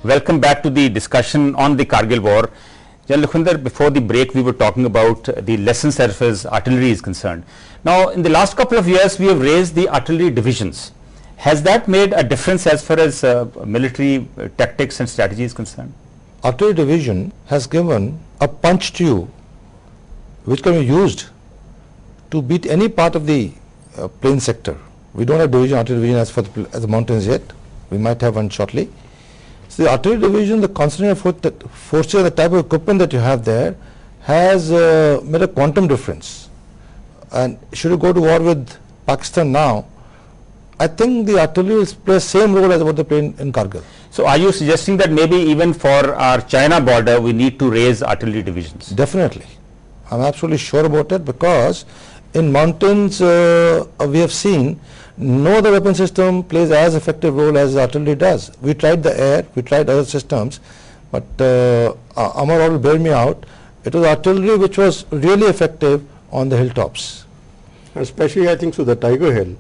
Welcome back to the discussion on the Kargil war. General Lakhwinder, before the break we were talking about the lessons as far as artillery is concerned. Now in the last couple of years we have raised the artillery divisions. Has that made a difference as far as military tactics and strategy is concerned? Artillery division has given a punch to you which can be used to beat any part of the plain sector. We don't have artillery division as for the mountains yet. We might have one shortly. So the artillery division, the concentration of forces, the type of equipment that you have there has made a quantum difference. And should you go to war with Pakistan now, I think the artillery will play the same role as what they play in Kargil. So are you suggesting that maybe even for our China border we need to raise artillery divisions? Definitely. I'm absolutely sure about it, because in mountains we have seen no other weapon system plays as effective role as artillery does. We tried the air, we tried other systems, but Amar will bear me out. It was artillery which was really effective on the hilltops. Especially I think so the Tiger Hill.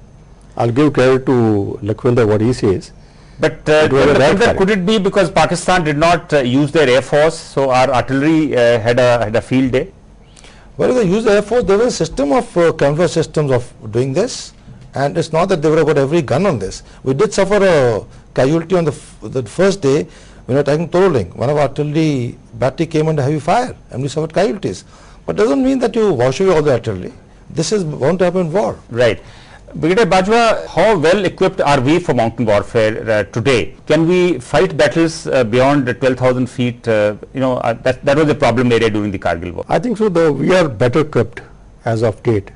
I'll give credit to Lakhwinder what he says. But could it be because Pakistan did not use their air force, so our artillery had a field day? Well, they used the air force. There was a system of camouflage systems of doing this, and it's not that they would have got every gun on this. We did suffer a casualty on the first day when we were attacking Toroling. One of our artillery battery came under heavy fire and we suffered casualties. But doesn't mean that you wash away all the artillery. This is bound to happen in war. Right. Brigadier Bajwa, how well equipped are we for mountain warfare today? Can we fight battles beyond 12,000 feet? That was the problem area during the Kargil war. I think so we are better equipped as of date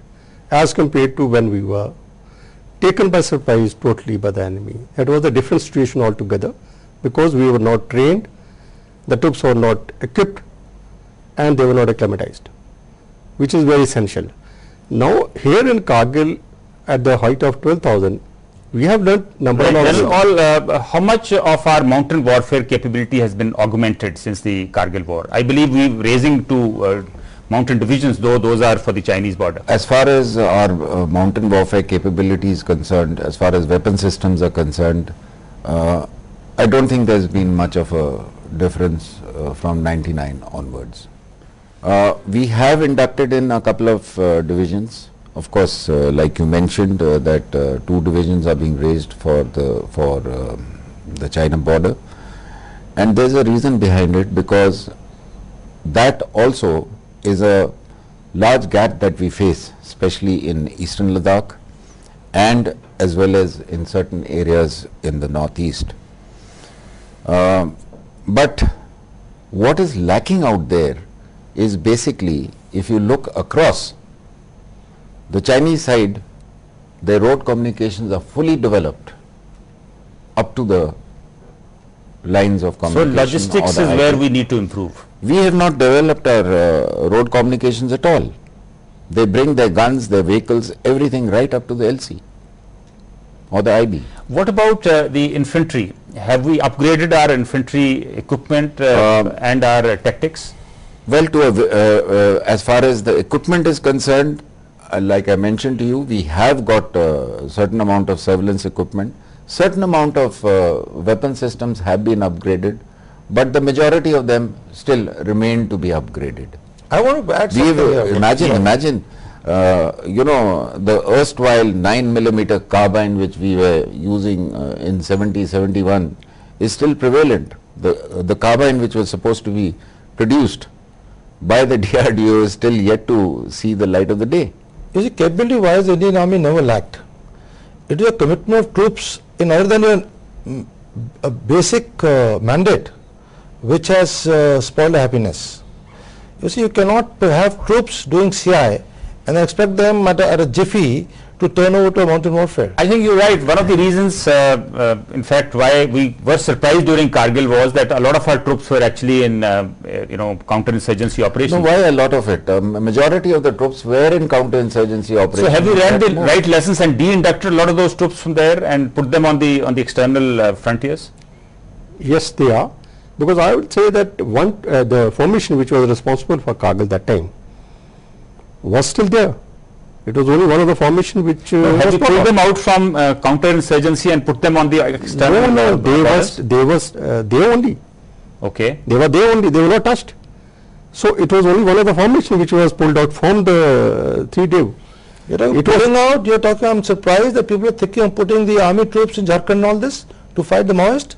as compared to when we were taken by surprise totally by the enemy. It was a different situation altogether because we were not trained, the troops were not equipped, and they were not acclimatized, which is very essential. Now here in Kargil, at the height of 12,000, we have learned number of how much of our mountain warfare capability has been augmented since the Kargil war? I believe we are raising to mountain divisions, though those are for the Chinese border. As far as our mountain warfare capability is concerned, as far as weapon systems are concerned, I don't think there's been much of a difference from 99 onwards. We have inducted in a couple of divisions. Of course, like you mentioned, that 2 divisions are being raised for the China border, and there's a reason behind it, because that also is a large gap that we face, especially in eastern Ladakh and as well as in certain areas in the northeast. But what is lacking out there is basically, if you look across the Chinese side, their road communications are fully developed up to the lines of communication. So logistics is where we need to improve. We have not developed our road communications at all. They bring their guns, their vehicles, everything right up to the LC or the IB. What about the infantry? Have we upgraded our infantry equipment and our tactics? Well, as far as the equipment is concerned, like I mentioned to you, we have got a certain amount of surveillance equipment, certain amount of weapon systems have been upgraded, but the majority of them still remain to be upgraded. I want to add something here. Imagine, the erstwhile 9mm carbine which we were using in 71 is still prevalent. The carbine which was supposed to be produced by the DRDO is still yet to see the light of the day. You see, capability wise, the Indian Army never lacked. It is a commitment of troops in other than a basic mandate which has spoiled the happiness. You see, you cannot have troops doing CI and expect them at a jiffy to turn over to a mountain warfare. I think you're right. One of the reasons, in fact, why we were surprised during Kargil was that a lot of our troops were actually in, counterinsurgency operations. No, why a lot of it? Majority of the troops were in counterinsurgency operations. So have you learned the right lessons and de-inducted a lot of those troops from there and put them on the external frontiers? Yes, they are. Because I would say that the formation which was responsible for Kargil that time was still there. It was only one of the formation which Have was you brought pulled up. them out from counterinsurgency and put them on the external? No, borders? they was there only. Okay. They were there only. They were not touched. So it was only one of the formation which was pulled out from the 3-day. You're talking, I'm surprised that people are thinking of putting the army troops in Jharkhand and all this to fight the Maoists.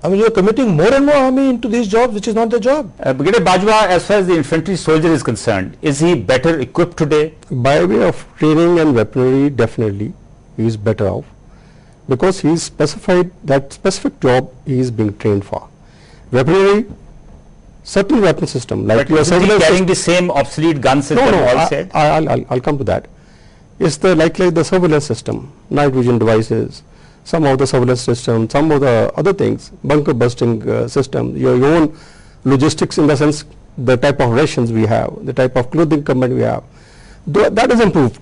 I mean, you're committing more and more army into these jobs, which is not their job. Brigadier Bajwa, as far as the infantry soldier is concerned, is he better equipped today? By way of training and weaponry, definitely he is better off, because he is specified that specific job he is being trained for. Weaponry, certain weapon system like But your isn't he surveillance carrying the same obsolete guns as No, them all no, said? I'll come to that. It's the like the surveillance system, night vision devices, some of the surveillance system, some of the other things, bunker busting system, your own logistics in the sense the type of rations we have, the type of clothing equipment we have, that is improved.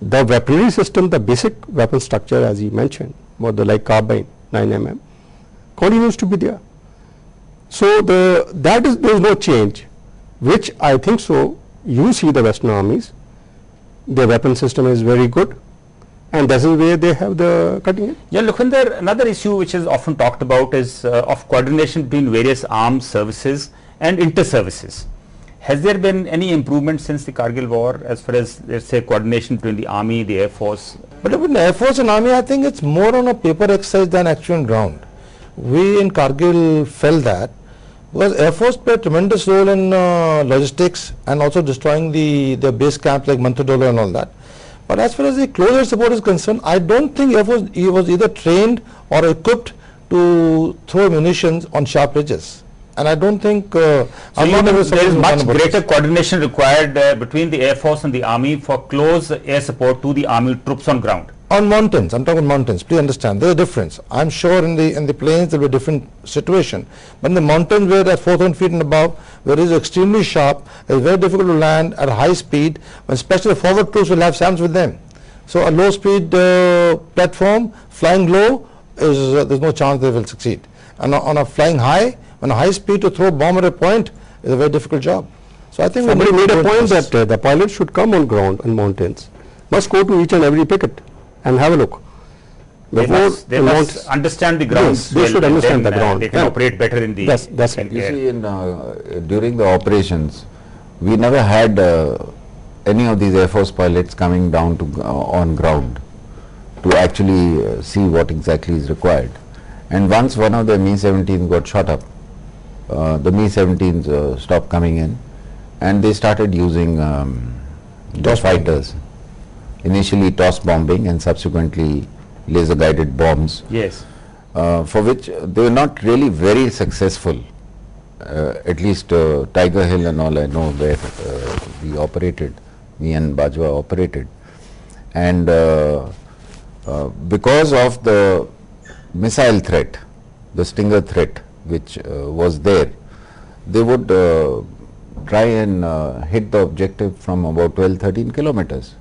The weaponry system, the basic weapon structure as you mentioned, what the like carbine 9mm, continues to be there. So there is no change, which I think so. You see the Western armies, their weapon system is very good, and that is where they have the cutting edge. Yeah, Lukhinder, another issue which is often talked about is of coordination between various armed services and inter-services. Has there been any improvement since the Kargil war as far as, let's say, coordination between the army, the air force? But with the Air Force and Army, I think it's more on a paper exercise than actual on ground. We in Kargil felt that because Air Force played a tremendous role in logistics and also destroying the base camps like Mantadolo and all that. But as far as the close air support is concerned, I don't think Air Force was either trained or equipped to throw munitions on sharp ridges. And I don't think So there is much greater coordination required between the air force and the army for close air support to the army troops on ground. On mountains, I'm talking mountains, please understand, there's a difference. I'm sure in the plains there will be a different situation. But in the mountains where at 4,000 feet and above, where it is extremely sharp, it's very difficult to land at high speed, when especially the forward troops will have SAMs with them. So a low speed platform, flying low, there's no chance they will succeed. And on a flying high, on a high speed to throw a bomb at a point is a very difficult job. So I think Somebody made a point that the pilots should come on ground and mountains, must go to each and every picket and have a look. They must understand the ground. Yes, they should understand the ground. They can operate better in the That's in it. You air. see, during the operations, we never had any of these Air Force pilots coming down to on ground to actually see what exactly is required. And once one of the Mi-17s got shot up, the Mi-17s stopped coming in, and they started using the fighters. Initially toss bombing and subsequently laser guided bombs. Yes. For which they were not really very successful. At least Tiger Hill and all I know where we operated, me and Bajwa operated. And because of the missile threat, the Stinger threat which was there, they would try and hit the objective from about 12-13 kilometers,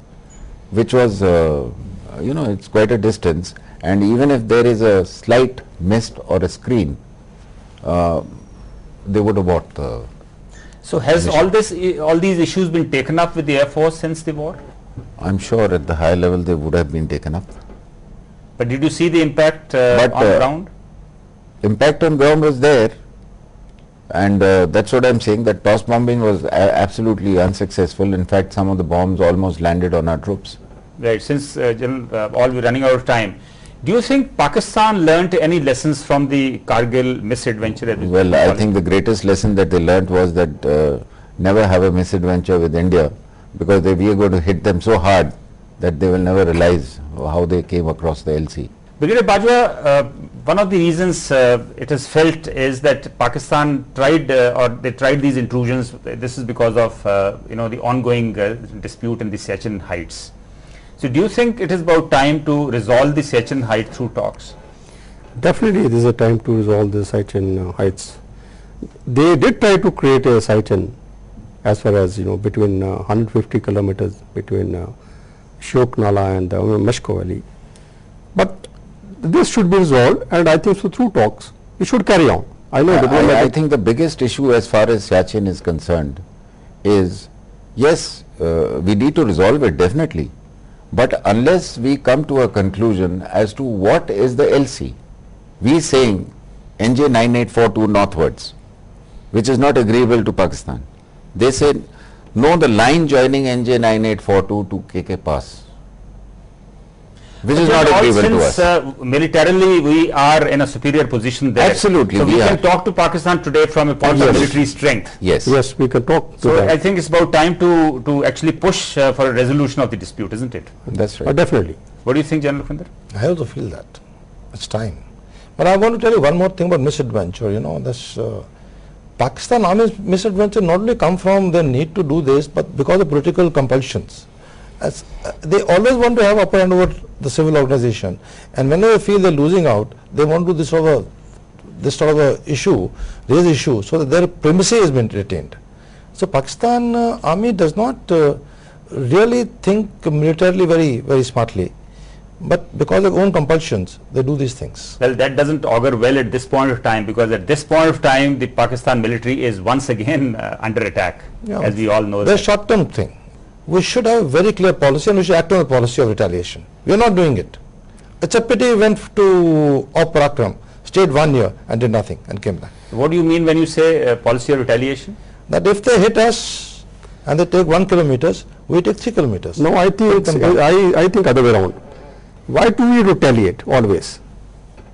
which was, it's quite a distance, and even if there is a slight mist or a screen, they would abort the So has mission. all these issues been taken up with the Air Force since the war? I'm sure at the high level they would have been taken up. But did you see the impact on ground? Impact on ground was there, and that's what I'm saying, that toss bombing was absolutely unsuccessful. In fact, some of the bombs almost landed on our troops. Right, since General, all we're running out of time, do you think Pakistan learnt any lessons from the Kargil misadventure? Well, I think the greatest lesson that they learnt was that never have a misadventure with India, because we are going to hit them so hard that they will never realize how they came across the LC. Brigadier Bajwa, one of the reasons it is felt is that Pakistan tried they tried these intrusions. This is because of the ongoing dispute in the Siachen Heights. So do you think it is about time to resolve the Siachen Heights through talks? Definitely, this is a time to resolve the Siachen Heights. They did try to create a Siachen as far as between 150 kilometers between Shok Nala and the Mashko Valley. But this should be resolved, and I think so through talks we should carry on. I know I think the biggest issue as far as Siachen is concerned is Yes, we need to resolve it definitely, but unless we come to a conclusion as to what is the LC, we saying NJ 9842 northwards, which is not agreeable to Pakistan. They say no, the line joining NJ 9842 to KK Pass, which is not agreeable to us. Militarily, we are in a superior position there. Absolutely, So we we can are. talk to Pakistan today from a point of military strength. Yes. Yes, we can talk to So them. I think it's about time to actually push for a resolution of the dispute, isn't it? That's right. Definitely. What do you think, General Khwinder? I also feel that. It's time. But I want to tell you one more thing about misadventure. You know, this Pakistan Army's misadventure not only come from the need to do this, but because of political compulsions. As, they always want to have upper hand over the civil organization, and whenever they feel they're losing out, they want to do this sort of a issue, raise issue, so that their primacy has been retained. So Pakistan Army does not really think militarily very smartly, but because of own compulsions, they do these things. Well, that doesn't augur well at this point of time, because at this point of time, the Pakistan military is once again under attack, Yeah, as we all know. The that. short-term thing. We should have a very clear policy, and we should act on the policy of retaliation. We are not doing it. It's a pity we went to Parakram, stayed 1 year and did nothing and came back. What do you mean when you say policy of retaliation? That if they hit us and they take 1 kilometer, we take 3 kilometers. No, I think Put them back. I think other way around. Why do we retaliate always?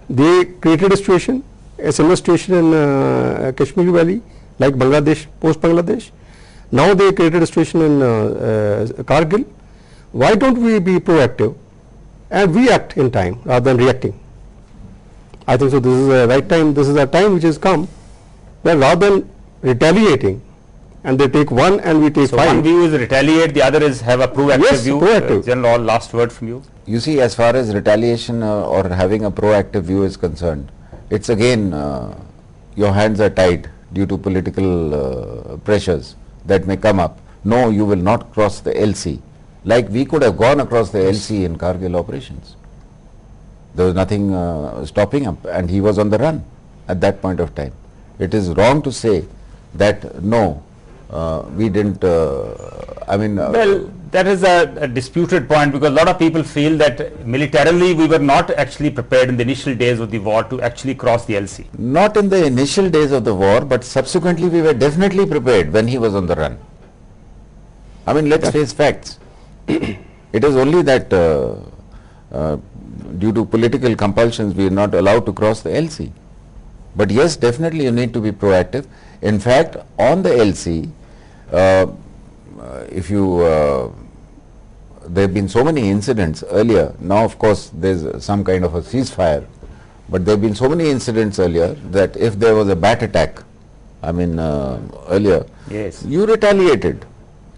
They created a situation, a similar situation in Kashmir Valley, like Bangladesh, post-Bangladesh. Now they created a situation in Kargil. Why don't we be proactive and we act in time rather than reacting? I think so. This is the right time. This is a time which has come where rather than retaliating, and they take one and we take So five. one view is retaliate, the other is have a proactive Yes, view. proactive. General, last word from you. You see, as far as retaliation or having a proactive view is concerned, it's again your hands are tied due to political pressures that may come up. No, you will not cross the LC. Like we could have gone across the LC in Kargil operations. There was nothing stopping him, and he was on the run at that point of time. It is wrong to say that no, we didn't. Well, that is a disputed point, because a lot of people feel that militarily we were not actually prepared in the initial days of the war to actually cross the LC. not in the initial days of the war, but subsequently we were definitely prepared when he was on the run. I mean, let's face facts. It is only that due to political compulsions we are not allowed to cross the LC. But yes, definitely you need to be proactive. In fact, on the LC, if you there have been so many incidents earlier. Now, of course, there's some kind of a ceasefire, but there have been so many incidents earlier that if there was a bat attack, earlier, Yes. you retaliated.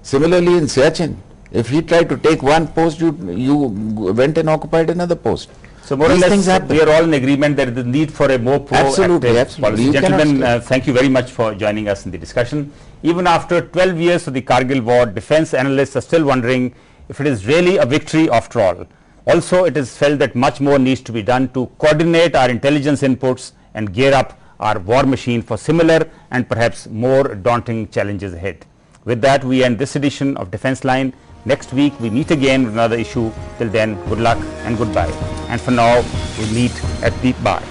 Similarly, in Siachen, if he tried to take one post, you went and occupied another post. So more or These things less, happen. we are all in agreement that the need for a more proactive Absolutely, absolutely. policy. You cannot Gentlemen, stay. thank you very much for joining us in the discussion. Even after 12 years of the Kargil war, defense analysts are still wondering if it is really a victory after all. Also, it is felt that much more needs to be done to coordinate our intelligence inputs and gear up our war machine for similar and perhaps more daunting challenges ahead. With that, we end this edition of Defense Line. Next week, we meet again with another issue. Till then, good luck and goodbye. And for now, we meet at the bar.